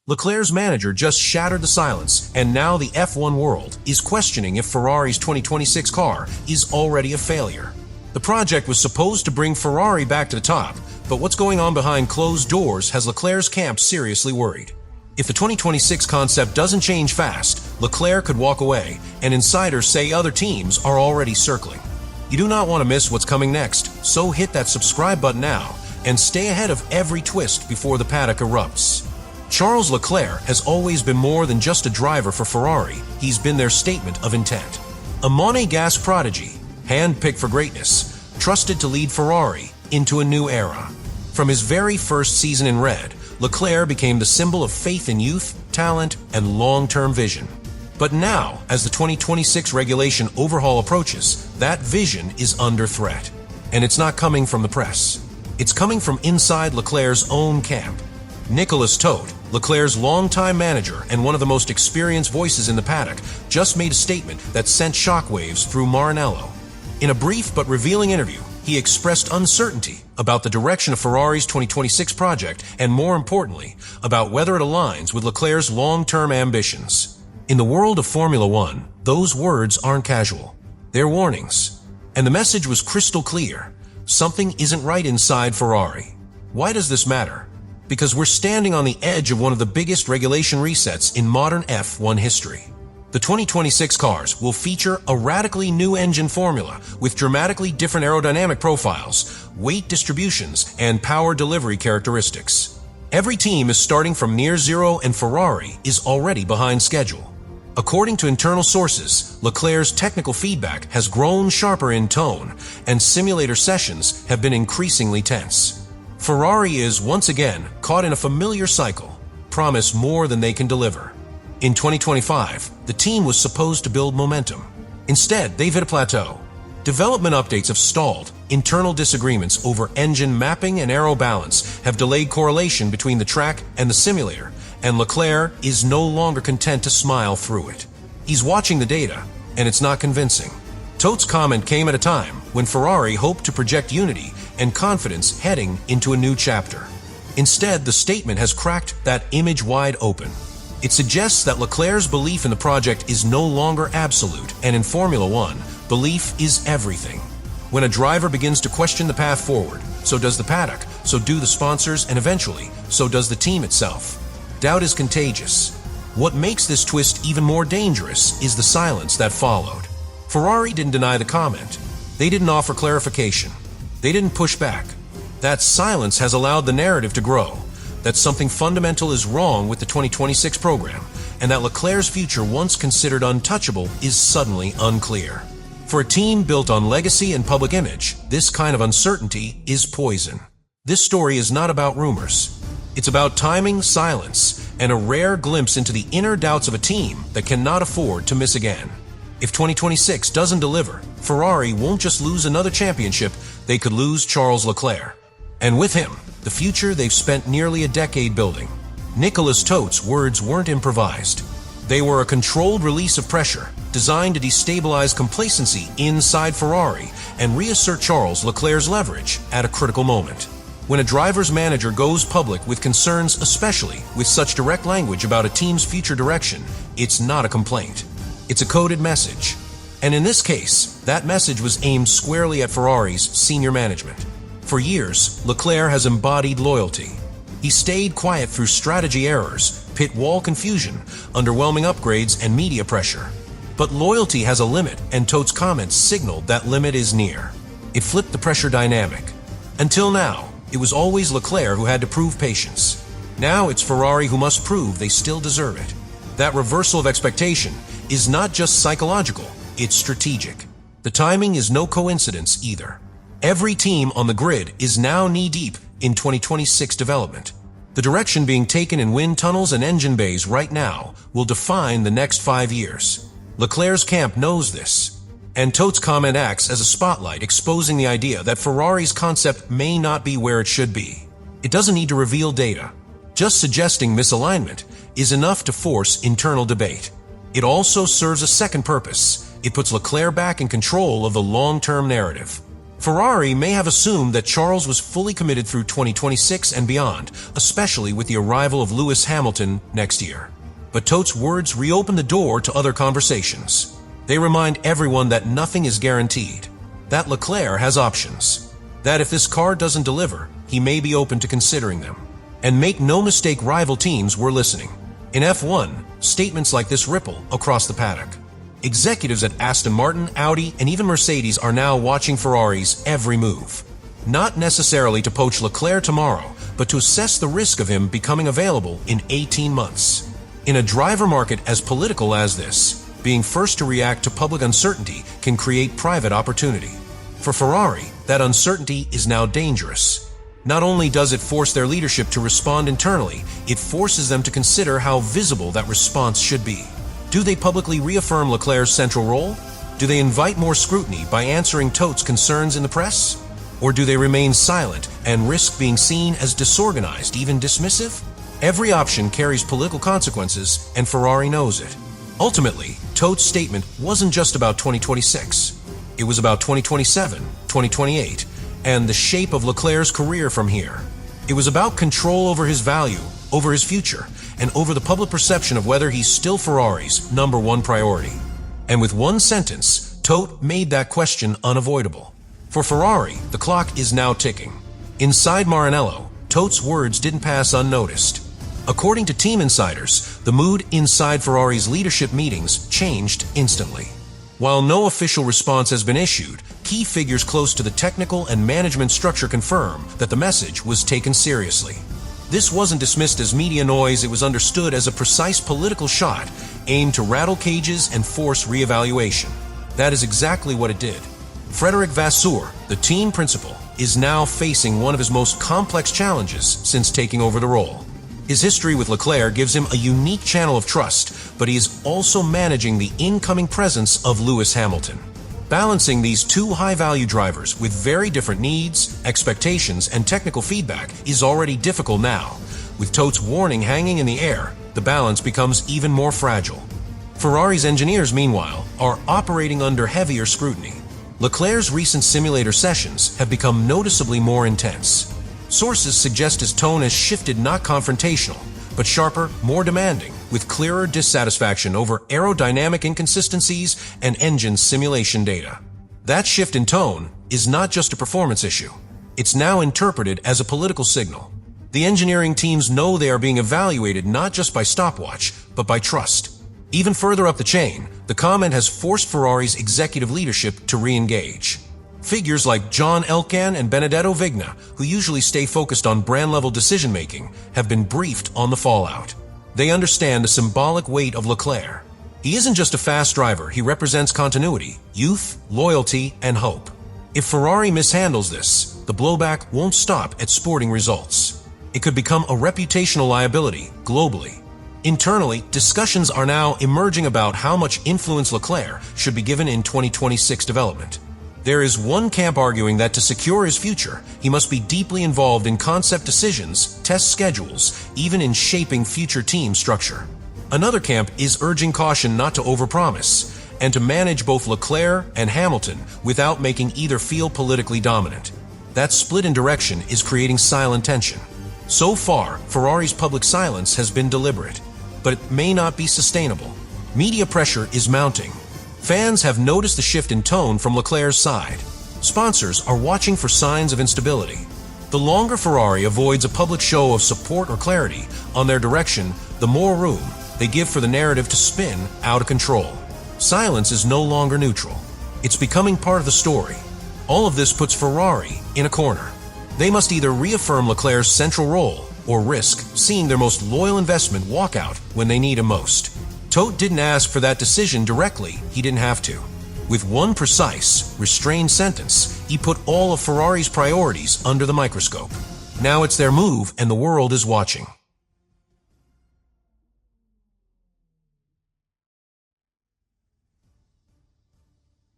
Leclerc's manager just shattered the silence, and now the F1 world is questioning if Ferrari's 2026 car is already a failure. The project was supposed to bring Ferrari back to the top, but what's going on behind closed doors has Leclerc's camp seriously worried. If the 2026 concept doesn't change fast, Leclerc could walk away, and insiders say other teams are already circling. You do not want to miss what's coming next, so hit that subscribe button now and stay ahead of every twist before the paddock erupts. Charles Leclerc has always been more than just a driver for Ferrari. He's been their statement of intent. A Monégasque prodigy, hand-picked for greatness, trusted to lead Ferrari into a new era. From his very first season in red, Leclerc became the symbol of faith in youth, talent, and long-term vision. But now, as the 2026 regulation overhaul approaches, that vision is under threat. And it's not coming from the press. It's coming from inside Leclerc's own camp. Nicolas Todt, Leclerc's longtime manager and one of the most experienced voices in the paddock, just made a statement that sent shockwaves through Maranello. In a brief but revealing interview, he expressed uncertainty about the direction of Ferrari's 2026 project and, more importantly, about whether it aligns with Leclerc's long-term ambitions. In the world of Formula One, those words aren't casual. They're warnings. And the message was crystal clear. Something isn't right inside Ferrari. Why does this matter? Because we're standing on the edge of one of the biggest regulation resets in modern F1 history. The 2026 cars will feature a radically new engine formula with dramatically different aerodynamic profiles, weight distributions, and power delivery characteristics. Every team is starting from near zero, and Ferrari is already behind schedule. According to internal sources, Leclerc's technical feedback has grown sharper in tone, and simulator sessions have been increasingly tense. Ferrari is, once again, caught in a familiar cycle: promise more than they can deliver. In 2025, the team was supposed to build momentum. Instead, they've hit a plateau. Development updates have stalled. Internal disagreements over engine mapping and aero balance have delayed correlation between the track and the simulator, and Leclerc is no longer content to smile through it. He's watching the data, and it's not convincing. Todt's comment came at a time when Ferrari hoped to project unity and confidence heading into a new chapter. Instead, the statement has cracked that image wide open. It suggests that Leclerc's belief in the project is no longer absolute, and in Formula One, belief is everything. When a driver begins to question the path forward, so does the paddock, so do the sponsors, and eventually, so does the team itself. Doubt is contagious. What makes this twist even more dangerous is the silence that followed. Ferrari didn't deny the comment. They didn't offer clarification. They didn't push back. That silence has allowed the narrative to grow, that something fundamental is wrong with the 2026 program, and that Leclerc's future, once considered untouchable, is suddenly unclear. For a team built on legacy and public image, this kind of uncertainty is poison. This story is not about rumors. It's about timing, silence, and a rare glimpse into the inner doubts of a team that cannot afford to miss again. If 2026 doesn't deliver, Ferrari won't just lose another championship, they could lose Charles Leclerc. And with him, the future they've spent nearly a decade building. Nicolas Todt's words weren't improvised. They were a controlled release of pressure, designed to destabilize complacency inside Ferrari and reassert Charles Leclerc's leverage at a critical moment. When a driver's manager goes public with concerns, especially with such direct language about a team's future direction, it's not a complaint. It's a coded message. And in this case, that message was aimed squarely at Ferrari's senior management. For years, Leclerc has embodied loyalty. He stayed quiet through strategy errors, pit wall confusion, underwhelming upgrades, and media pressure. But loyalty has a limit, and Todt's comments signaled that limit is near. It flipped the pressure dynamic. Until now, it was always Leclerc who had to prove patience. Now it's Ferrari who must prove they still deserve it. That reversal of expectation is not just psychological, it's strategic. The timing is no coincidence either. Every team on the grid is now knee-deep in 2026 development. The direction being taken in wind tunnels and engine bays right now will define the next 5 years. Leclerc's camp knows this. And Todt's comment acts as a spotlight exposing the idea that Ferrari's concept may not be where it should be. It doesn't need to reveal data. Just suggesting misalignment is enough to force internal debate. It also serves a second purpose. It puts Leclerc back in control of the long-term narrative. Ferrari may have assumed that Charles was fully committed through 2026 and beyond, especially with the arrival of Lewis Hamilton next year. But Tote's words reopen the door to other conversations. They remind everyone that nothing is guaranteed, that Leclerc has options, that if this car doesn't deliver, he may be open to considering them. And make no mistake, rival teams were listening. In F1, statements like this ripple across the paddock. Executives at Aston Martin, Audi, and even Mercedes are now watching Ferrari's every move. Not necessarily to poach Leclerc tomorrow, but to assess the risk of him becoming available in 18 months. In a driver market as political as this, being first to react to public uncertainty can create private opportunity. For Ferrari, that uncertainty is now dangerous. Not only does it force their leadership to respond internally, it forces them to consider how visible that response should be. Do they publicly reaffirm Leclerc's central role? Do they invite more scrutiny by answering Tote's concerns in the press? Or do they remain silent and risk being seen as disorganized, even dismissive? Every option carries political consequences, and Ferrari knows it. Ultimately, Tote's statement wasn't just about 2026. It was about 2027, 2028, and the shape of Leclerc's career from here. It was about control over his value, over his future, and over the public perception of whether he's still Ferrari's #1 priority. And with one sentence, Tote made that question unavoidable. For Ferrari, the clock is now ticking. Inside Maranello, Tote's words didn't pass unnoticed. According to team insiders, the mood inside Ferrari's leadership meetings changed instantly. While no official response has been issued, key figures close to the technical and management structure confirm that the message was taken seriously. This wasn't dismissed as media noise, it was understood as a precise political shot aimed to rattle cages and force reevaluation. That is exactly what it did. Frederic Vasseur, the team principal, is now facing one of his most complex challenges since taking over the role. His history with Leclerc gives him a unique channel of trust, but he is also managing the incoming presence of Lewis Hamilton. Balancing these two high-value drivers with very different needs, expectations, and technical feedback is already difficult now. With Tote's warning hanging in the air, the balance becomes even more fragile. Ferrari's engineers, meanwhile, are operating under heavier scrutiny. Leclerc's recent simulator sessions have become noticeably more intense. Sources suggest his tone has shifted, not confrontational, but sharper, more demanding, with clearer dissatisfaction over aerodynamic inconsistencies and engine simulation data. That shift in tone is not just a performance issue. It's now interpreted as a political signal. The engineering teams know they are being evaluated not just by stopwatch, but by trust. Even further up the chain, the comment has forced Ferrari's executive leadership to re-engage. Figures like John Elkann and Benedetto Vigna, who usually stay focused on brand-level decision-making, have been briefed on the fallout. They understand the symbolic weight of Leclerc. He isn't just a fast driver, he represents continuity, youth, loyalty, and hope. If Ferrari mishandles this, the blowback won't stop at sporting results. It could become a reputational liability globally. Internally, discussions are now emerging about how much influence Leclerc should be given in 2026 development. There is one camp arguing that to secure his future, he must be deeply involved in concept decisions, test schedules, even in shaping future team structure. Another camp is urging caution not to overpromise, and to manage both Leclerc and Hamilton without making either feel politically dominant. That split in direction is creating silent tension. So far, Ferrari's public silence has been deliberate, but it may not be sustainable. Media pressure is mounting. Fans have noticed the shift in tone from Leclerc's side. Sponsors are watching for signs of instability. The longer Ferrari avoids a public show of support or clarity on their direction, the more room they give for the narrative to spin out of control. Silence is no longer neutral. It's becoming part of the story. All of this puts Ferrari in a corner. They must either reaffirm Leclerc's central role or risk seeing their most loyal investment walk out when they need him most. Tote didn't ask for that decision directly, he didn't have to. With one precise, restrained sentence, he put all of Ferrari's priorities under the microscope. Now it's their move and the world is watching.